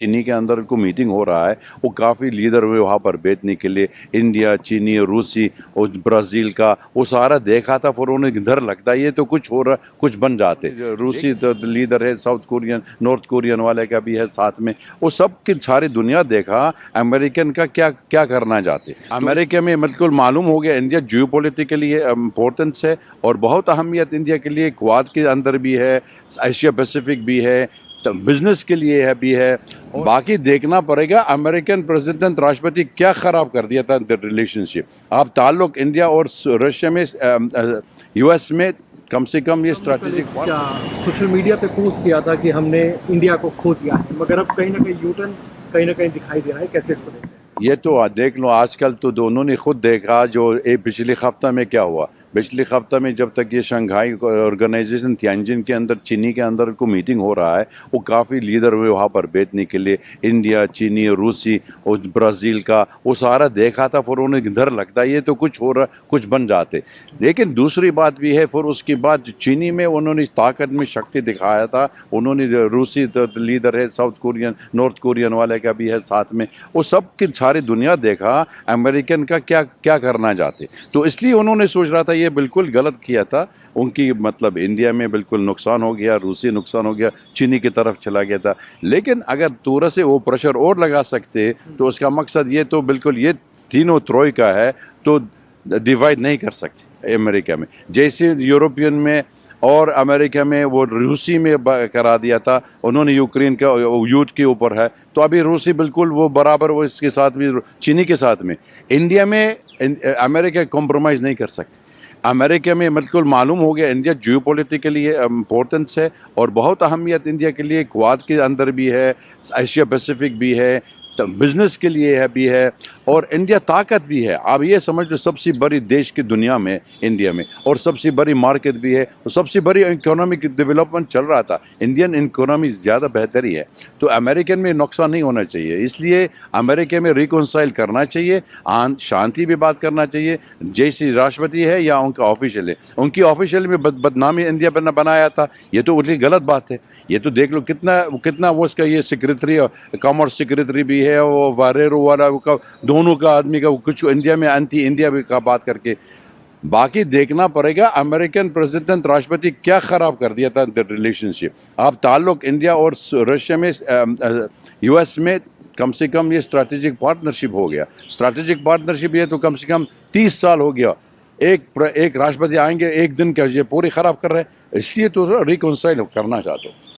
चीनी के अंदर को मीटिंग हो रहा है, वो काफ़ी लीडर हुए वहाँ पर बैठने के लिए, इंडिया, चीनी, रूसी और ब्राज़ील का, वो सारा देखा था। फिर उन्हें डर लगता है ये तो कुछ हो रहा, कुछ बन जाते। रूसी तो लीडर है, साउथ कोरियन, नॉर्थ कोरियन वाले का भी है साथ में, वो सब की सारी दुनिया देखा अमेरिकन का क्या क्या करना चाहते। अमेरिका में मतलब मालूम हो गया इंडिया जियो पॉलिटिकली इम्पोर्टेंस है और बहुत अहमियत इंडिया के लिए क्वाड के अंदर भी है, एशिया पैसिफिक भी है, तो बिजनेस के लिए है भी है। बाकी देखना पड़ेगा अमेरिकन प्रेसिडेंट राष्ट्रपति क्या खराब कर दिया था रिलेशनशिप। आप ताल्लुक इंडिया और रशिया में यूएस में कम से कम ये स्ट्रैटेजिक क्या सोशल मीडिया पे पोस्ट किया था कि हमने इंडिया को खो दिया है, मगर अब कहीं ना कहीं यूटर्न कहीं ना कहीं दिखाई दे रहा है। कैसे इसको देखते हैं? ये तो देख लो, आजकल तो दोनों ने खुद देखा जो पिछले हफ्ता में क्या हुआ। पिछले हफ्ता में जब तक ये शंघाई ऑर्गेनाइजेशन तियानजिन के अंदर, चीनी के अंदर को मीटिंग हो रहा है, वो काफ़ी लीडर हुए वहाँ पर बैठने के लिए, इंडिया, चीनी, रूसी और ब्राज़ील का, वो सारा देखा था। फिर उन्हें डर लगता है ये तो कुछ हो रहा, कुछ बन जाते। लेकिन दूसरी बात भी है, फिर उसके बाद चीनी में उन्होंने ताकत में शक्ति दिखाया था। उन्होंने रूसी तो लीडर है, साउथ कोरियन, नॉर्थ कोरियन वाले का भी है साथ में, वो सब की सारी दुनिया देखा अमेरिकन का क्या क्या करना चाहते। तो इसलिए उन्होंने सोच रहा था ये बिल्कुल गलत किया था उनकी, मतलब इंडिया में बिल्कुल नुकसान हो गया, रूसी नुकसान हो गया, चीनी की तरफ चला गया था। लेकिन अगर थोड़ा से वो प्रेशर और लगा सकते तो उसका मकसद ये तो बिल्कुल ये तीनों ट्रोइका है तो डिवाइड नहीं कर सकते अमेरिका में, जैसे यूरोपियन में और अमेरिका में वो रूसी में करा दिया था। उन्होंने यूक्रेन का युद्ध के ऊपर है, तो अभी रूसी बिल्कुल वो बराबर, वो इसके साथ भी चीनी के साथ में। इंडिया में अमेरिका कॉम्प्रोमाइज़ नहीं कर सकते। अमेरिका में बिल्कुल मालूम हो गया इंडिया जियो पॉलिटिकली इम्पोर्टेंस है और बहुत अहमियत इंडिया के लिए क्वाड के अंदर भी है, एशिया पैसिफिक भी है, तो बिजनेस के लिए है भी है, और इंडिया ताकत भी है। आप ये समझ लो सबसे बड़ी देश की दुनिया में इंडिया में, और सबसे बड़ी मार्केट भी है, और सबसे बड़ी इकोनॉमिक डेवलपमेंट चल रहा था। इंडियन इकोनॉमी ज़्यादा बेहतरी है, तो अमेरिकन में नुकसान नहीं होना चाहिए। इसलिए अमेरिका में रिकॉन्साइल करना चाहिए, शांति भी बात करना चाहिए। जैसे राष्ट्रपति है या उनका ऑफिशियल है, उनकी ऑफिशियल में बदनामी इंडिया बनाया था, ये तो उनकी गलत बात है। ये तो देख लो कितना कितना वो उसका ये सेक्रेटरी, कॉमर्स सेक्रेटरी भी है, वो वारेरो वाला का, दोनों का आदमी का कुछ इंडिया में एंटी इंडिया भी का बात करके। बाकी देखना पड़ेगा अमेरिकन प्रेसिडेंट राष्ट्रपति क्या खराब कर दिया था रिलेशनशिप। आप ताल्लुक इंडिया और रशिया में यूएस में कम से कम ये स्ट्रैटेजिक पार्टनरशिप हो गया। स्ट्रैटेजिक पार्टनरशिप ये तो कम से कम 30 साल हो गया। एक राष्ट्रपति आएंगे एक दिन का ये पूरी खराब कर रहे हैं, इसलिए तो रिकॉन्साइल करना चाहते हो।